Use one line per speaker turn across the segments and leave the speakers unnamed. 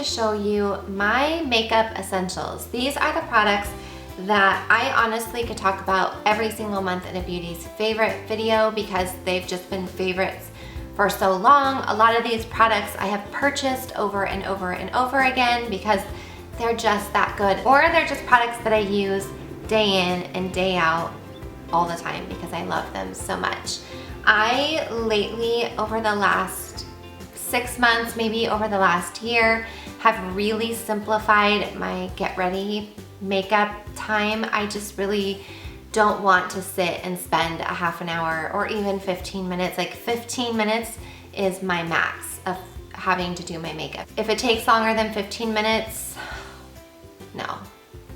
to show you my makeup essentials. These are the products that I honestly could talk about every single month in a beauty's favorite video because they've just been favorites for so long. A lot of these products I have purchased over and over and over again because they're just that good. Or they're just products that I use day in and day out all the time because I love them so much. I lately, over the last 6 months, maybe over the last year, have really simplified my get ready makeup time. I just really don't want to sit and spend a half an hour or even 15 minutes. Like 15 minutes is my max of having to do my makeup. If it takes longer than 15 minutes, no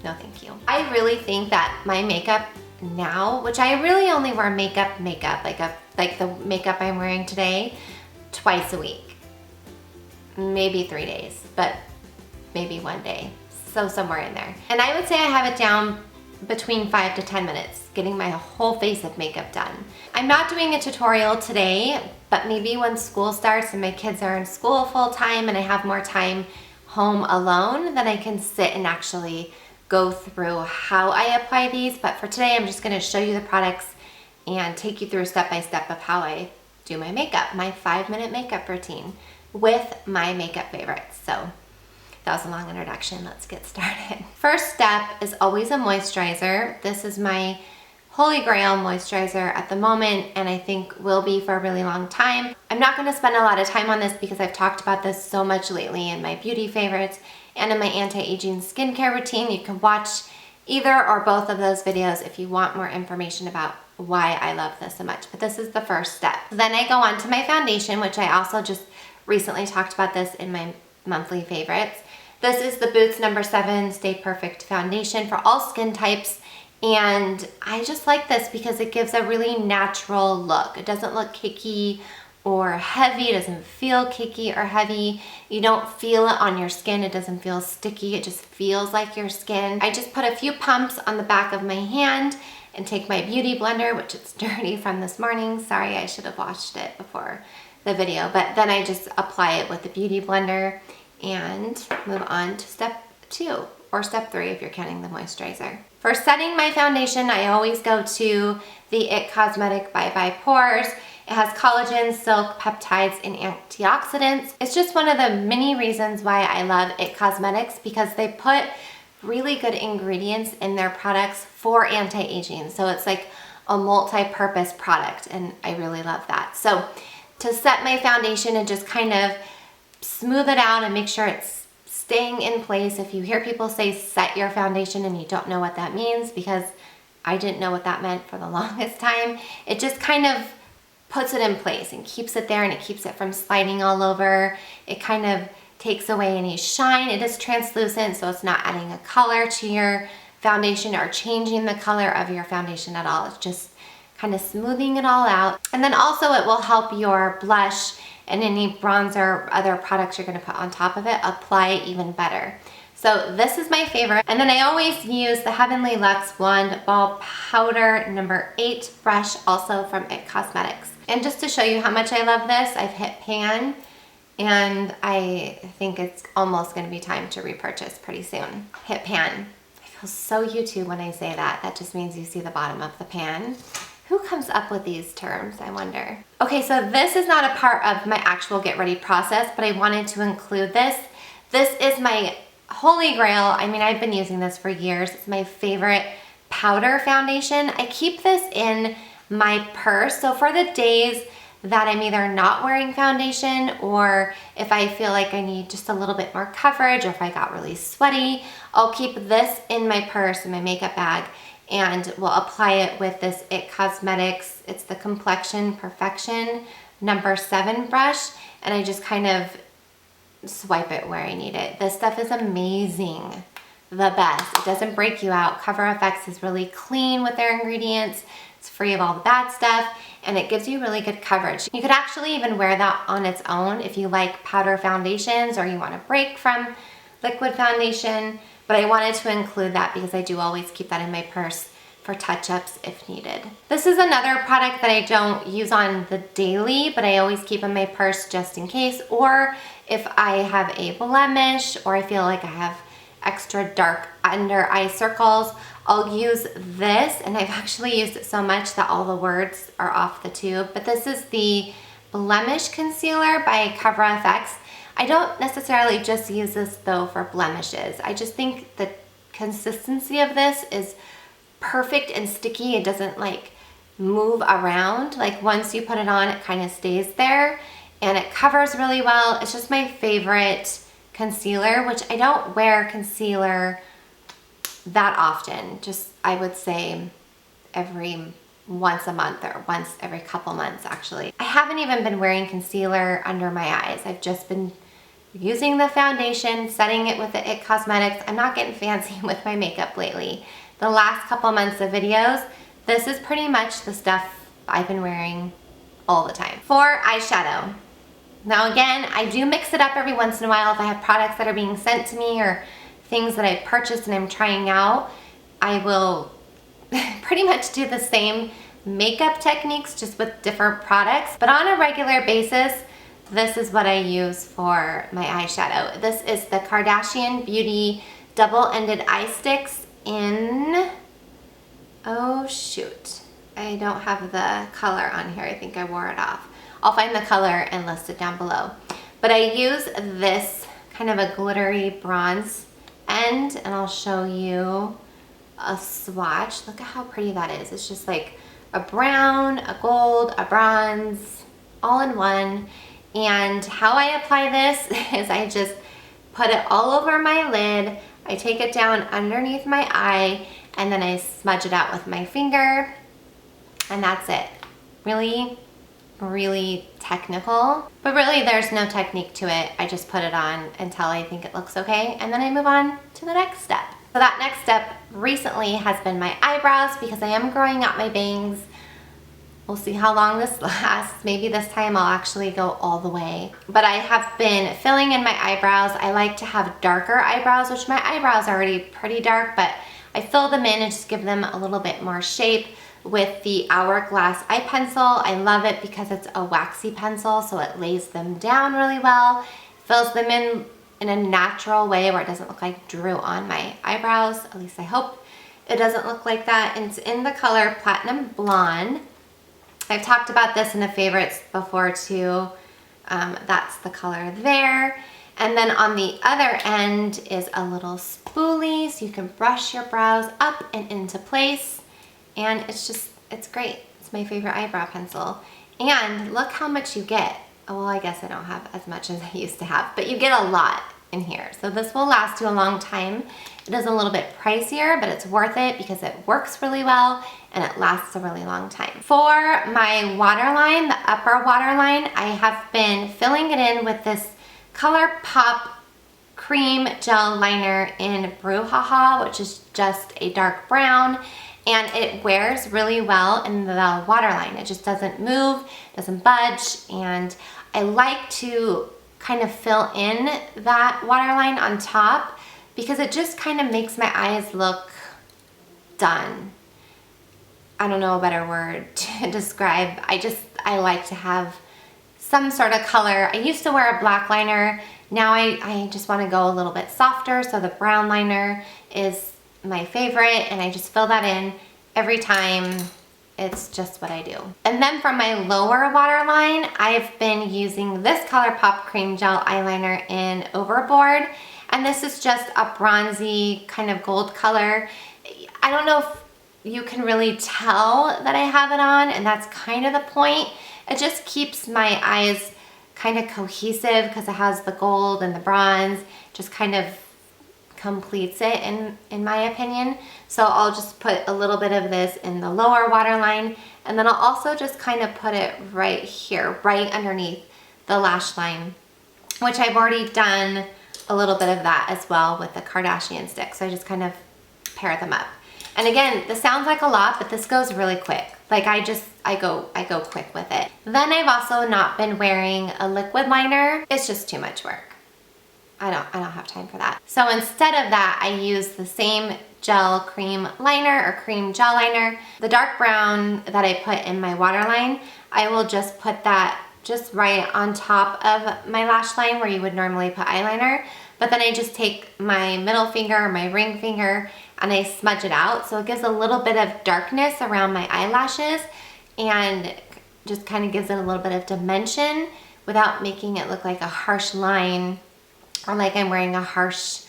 thank you. I really think that my makeup now, which I really only wear makeup, like the makeup I'm wearing today, twice a week, maybe 3 days, but maybe 1 day. So somewhere in there. And I would say I have it down between 5 to 10 minutes, getting my whole face of makeup done. I'm not doing a tutorial today, but maybe when school starts and my kids are in school full time and I have more time home alone, then I can sit and actually go through how I apply these. But for today, I'm just gonna show you the products and take you through step by step of how I do my makeup, my 5-minute makeup routine with my makeup favorites. So that was a long introduction. Let's get started. First step is always a moisturizer. This is my holy grail moisturizer at the moment, and I think will be for a really long time. I'm not gonna spend a lot of time on this because I've talked about this so much lately in my beauty favorites and in my anti-aging skincare routine. You can watch either or both of those videos if you want more information about why I love this so much, but this is the first step. Then I go on to my foundation, which I also just recently talked about this in my monthly favorites. This is the Boots No. 7 Stay Perfect Foundation for all skin types. And I just like this because it gives a really natural look. It doesn't look cakey or heavy. It doesn't feel cakey or heavy. You don't feel it on your skin. It doesn't feel sticky. It just feels like your skin. I just put a few pumps on the back of my hand and take my beauty blender, which it's dirty from this morning. Sorry, I should have washed it before the video. But then I just apply it with the beauty blender and move on to step 2 or step 3 if you're counting the moisturizer. For setting my foundation, I always go to the IT Cosmetic Bye Bye Pores. It has collagen, silk, peptides, and antioxidants. It's just one of the many reasons why I love IT Cosmetics because they put really good ingredients in their products for anti-aging. So it's like a multi-purpose product, and I really love that. So to set my foundation and just kind of smooth it out and make sure it's staying in place. If you hear people say set your foundation and you don't know what that means, because I didn't know what that meant for the longest time, it just kind of puts it in place and keeps it there, and it keeps it from sliding all over. It kind of takes away any shine. It is translucent, so it's not adding a color to your foundation or changing the color of your foundation at all. It's just kind of smoothing it all out. And then also it will help your blush and any bronzer or other products you're gonna put on top of it apply even better. So this is my favorite. And then I always use the Heavenly Luxe Blonde Ball Powder No. 8 brush, also from IT Cosmetics. And just to show you how much I love this, I've hit pan, and I think it's almost gonna be time to repurchase pretty soon. Hit pan. I feel so YouTube when I say that. That just means you see the bottom of the pan. Who comes up with these terms, I wonder? Okay, so this is not a part of my actual get ready process, but I wanted to include this. This is my holy grail. I mean, I've been using this for years. It's my favorite powder foundation. I keep this in my purse. So for the days that I'm either not wearing foundation, or if I feel like I need just a little bit more coverage, or if I got really sweaty, I'll keep this in my purse, in my makeup bag, and we'll apply it with this IT Cosmetics. It's the Complexion Perfection No. 7 brush, and I just kind of swipe it where I need it. This stuff is amazing, the best. It doesn't break you out. Cover FX is really clean with their ingredients. It's free of all the bad stuff, and it gives you really good coverage. You could actually even wear that on its own if you like powder foundations or you want to break from liquid foundation. But I wanted to include that because I do always keep that in my purse for touch-ups if needed. This is another product that I don't use on the daily, but I always keep in my purse just in case, or if I have a blemish or I feel like I have extra dark under eye circles, I'll use this, and I've actually used it so much that all the words are off the tube, but this is the Blemish Concealer by Cover FX. I don't necessarily just use this though for blemishes. I just think the consistency of this is perfect and sticky. It doesn't like move around. Like once you put it on, it kind of stays there and it covers really well. It's just my favorite concealer, which I don't wear concealer that often. Just, I would say every once a month or once every couple months actually. I haven't even been wearing concealer under my eyes. I've just been using the foundation, setting it with the IT Cosmetics. I'm not getting fancy with my makeup lately. The last couple months of videos, this is pretty much the stuff I've been wearing all the time. For eyeshadow. Now again, I do mix it up every once in a while if I have products that are being sent to me or things that I've purchased and I'm trying out. I will pretty much do the same makeup techniques just with different products. But on a regular basis, this is what I use for my eyeshadow. This is the Kardashian Beauty Double-Ended Eye Sticks in, oh shoot, I don't have the color on here. I think I wore it off. I'll find the color and list it down below. But I use this kind of a glittery bronze end, and I'll show you a swatch. Look at how pretty that is. It's just like a brown, a gold, a bronze, all in one. And how I apply this is I just put it all over my lid. I take it down underneath my eye and then I smudge it out with my finger, and that's it. Really, really technical, but really there's no technique to it. I just put it on until I think it looks okay, and then I move on to the next step. So that next step recently has been my eyebrows, because I am growing out my bangs. We'll see how long this lasts. Maybe this time I'll actually go all the way. But I have been filling in my eyebrows. I like to have darker eyebrows, which my eyebrows are already pretty dark, but I fill them in and just give them a little bit more shape with the Hourglass eye pencil. I love it because it's a waxy pencil, so it lays them down really well, fills them in a natural way where it doesn't look like drew on my eyebrows. At least I hope it doesn't look like that. And it's in the color Platinum Blonde. I've talked about this in the favorites before too. That's the color there. And then on the other end is a little spoolie, so you can brush your brows up and into place. And it's just, it's great. It's my favorite eyebrow pencil. And look how much you get. Oh, well, I guess I don't have as much as I used to have, but you get a lot in here. So this will last you a long time. It is a little bit pricier, but it's worth it because it works really well and it lasts a really long time. For my waterline, the upper waterline, I have been filling it in with this ColourPop cream gel liner in BrewHaHa, which is just a dark brown, and it wears really well in the waterline. It just doesn't move, doesn't budge, and I like to kind of fill in that waterline on top because it just kind of makes my eyes look done. I don't know a better word to describe. I like to have some sort of color. I used to wear a black liner. Now I just want to go a little bit softer, so the brown liner is my favorite, and I just fill that in every time. It's just what I do. And then for my lower waterline, I've been using this ColourPop cream gel eyeliner in Overboard, and this is just a bronzy kind of gold color. I don't know if you can really tell that I have it on, and that's kind of the point. It just keeps my eyes kind of cohesive because it has the gold and the bronze, just kind of completes it in my opinion. So I'll just put a little bit of this in the lower waterline, and then I'll also just kind of put it right here, right underneath the lash line, which I've already done a little bit of that as well with the Kardashian stick. So I just kind of pair them up. And again, this sounds like a lot, but this goes really quick. Like I go quick with it. Then I've also not been wearing a liquid liner. It's just too much work. I don't have time for that. So instead of that, I use the same gel cream liner or cream gel liner. The dark brown that I put in my waterline, I will just put that just right on top of my lash line where you would normally put eyeliner. But then I just take my middle finger or my ring finger and I smudge it out. So it gives a little bit of darkness around my eyelashes and just kind of gives it a little bit of dimension without making it look like a harsh line or like I'm wearing a harsh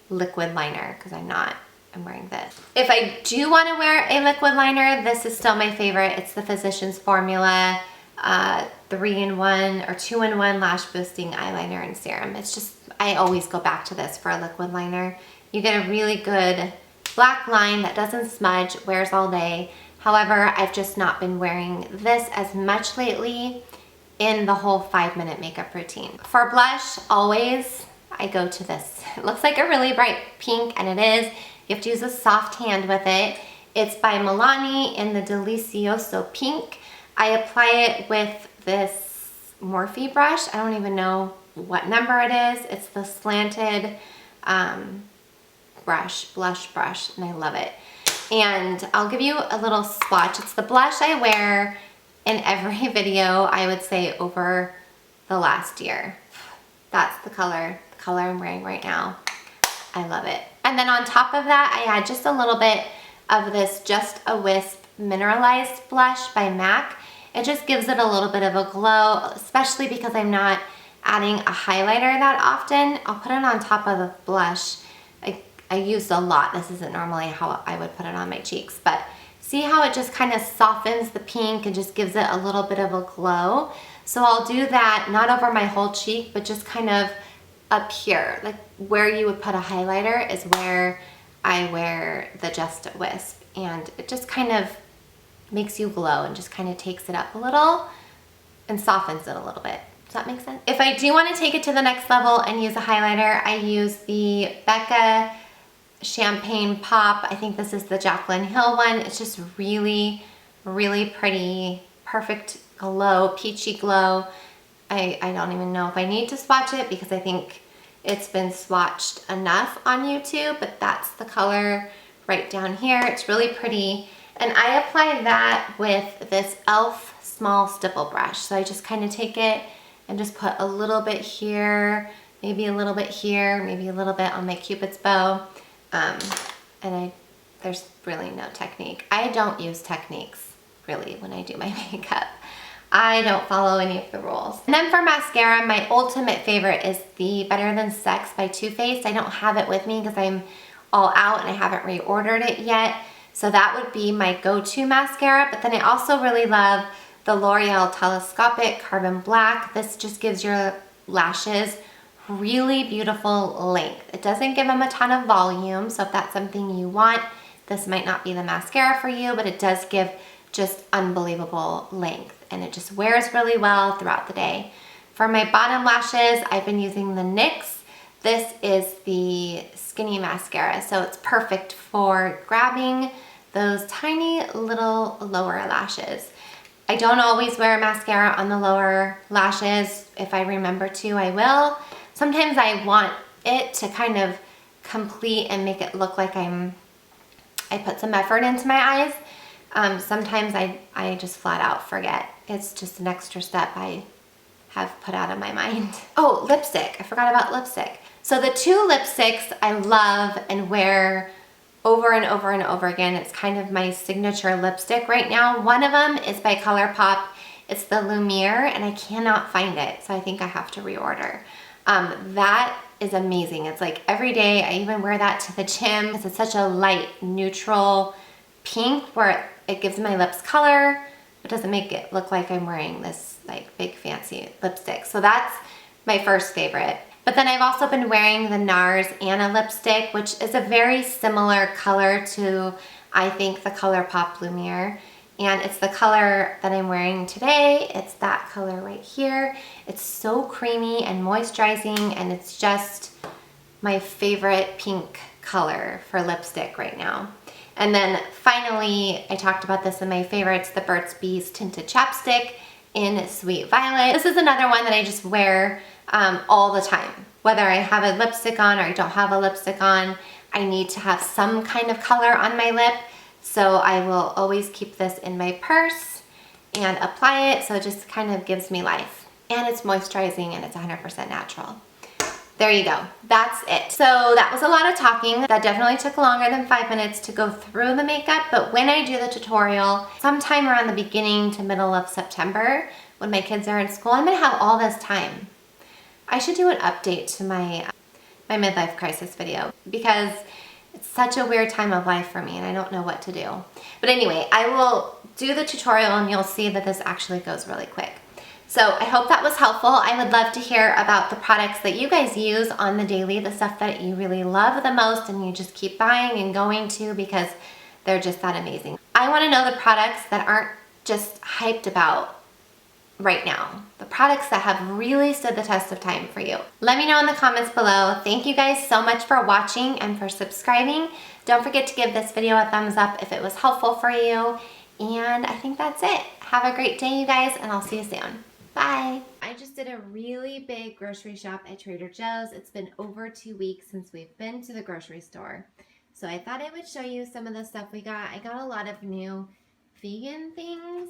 liquid liner, because I'm not. I'm wearing this. If I do want to wear a liquid liner, this is still my favorite. It's the Physicians Formula 3-in-1 or 2-in-1 lash boosting eyeliner and serum. It's just, I always go back to this for a liquid liner. You get a really good black line that doesn't smudge, wears all day. However, I've just not been wearing this as much lately in the whole 5-minute makeup routine. For blush, always I go to this. It looks like a really bright pink, and it is. You have to use a soft hand with it. It's by Milani in the Delizioso pink. I apply it with this Morphe brush. I don't even know what number it is. It's the slanted blush brush, and I love it. And I'll give you a little swatch. It's the blush I wear in every video, I would say, over the last year. That's the color I'm wearing right now. I love it. And then on top of that, I add just a little bit of this Just a Wisp Mineralized blush by MAC. It just gives it a little bit of a glow, especially because I'm not adding a highlighter that often. I'll put it on top of the blush. I used a lot. This isn't normally how I would put it on my cheeks, but see how it just kind of softens the pink and just gives it a little bit of a glow. So I'll do that, not over my whole cheek, but just kind of up here. Like where you would put a highlighter is where I wear the Just a Wisp. And it just kind of makes you glow and just kind of takes it up a little and softens it a little bit. Does that make sense? If I do want to take it to the next level and use a highlighter, I use the Becca Champagne Pop. I think this is the Jaclyn Hill one. It's just really, really pretty, perfect glow, peachy glow. I don't even know if I need to swatch it because I think it's been swatched enough on YouTube, but that's the color right down here. It's really pretty. And I apply that with this e.l.f. small stipple brush. So I just kind of take it and just put a little bit here, maybe a little bit here, maybe a little bit on my Cupid's bow. There's really no technique. I don't use techniques really when I do my makeup. I don't follow any of the rules. And then for mascara, my ultimate favorite is the Better Than Sex by Too Faced. I don't have it with me because I'm all out and I haven't reordered it yet. So that would be my go-to mascara. But then I also really love the L'Oreal Telescopic Carbon Black. This just gives your lashes really beautiful length. It doesn't give them a ton of volume, so if that's something you want, this might not be the mascara for you, but it does give just unbelievable length, and it just wears really well throughout the day. For my bottom lashes, I've been using the NYX. This is the Skinny Mascara, so it's perfect for grabbing those tiny little lower lashes. I don't always wear mascara on the lower lashes. If I remember to, I will. Sometimes I want it to kind of complete and make it look like I put some effort into my eyes. Sometimes I just flat out forget. It's just an extra step I have put out of my mind. Oh, lipstick. I forgot about lipstick. So the two lipsticks I love and wear over and over and over again. It's kind of my signature lipstick right now. One of them is by ColourPop. It's the Lumiere, and I cannot find it, so I think I have to reorder. That is amazing. It's like every day. I even wear that to the gym because it's such a light, neutral pink where it gives my lips color, but doesn't make it look like I'm wearing this like big fancy lipstick. So that's my first favorite. But then I've also been wearing the NARS Anna lipstick, which is a very similar color to, I think, the ColourPop Lumiere. And it's the color that I'm wearing today. It's that color right here. It's so creamy and moisturizing, and it's just my favorite pink color for lipstick right now. And then finally, I talked about this in my favorites, the Burt's Bees Tinted Chapstick in Sweet Violet. This is another one that I just wear all the time. Whether I have a lipstick on or I don't have a lipstick on, I need to have some kind of color on my lip, so I will always keep this in my purse and apply it, so it just kind of gives me life. And it's moisturizing and it's 100% natural. There you go, that's it. So that was a lot of talking. That definitely took longer than 5 minutes to go through the makeup, but when I do the tutorial, sometime around the beginning to middle of September, when my kids are in school, I'm gonna have all this time. I should do an update to my midlife crisis video because it's such a weird time of life for me and I don't know what to do. But anyway, I will do the tutorial and you'll see that this actually goes really quick. So I hope that was helpful. I would love to hear about the products that you guys use on the daily, the stuff that you really love the most and you just keep buying and going to because they're just that amazing. I want to know the products that aren't just hyped about right now. The products that have really stood the test of time for you. Let me know in the comments below. Thank you guys so much for watching and for subscribing. Don't forget to give this video a thumbs up if it was helpful for you. And I think that's it. Have a great day, you guys, and I'll see you soon. Bye. I just did a really big grocery shop at Trader Joe's. It's been over 2 weeks since we've been to the grocery store. So I thought I would show you some of the stuff we got. I got a lot of new vegan things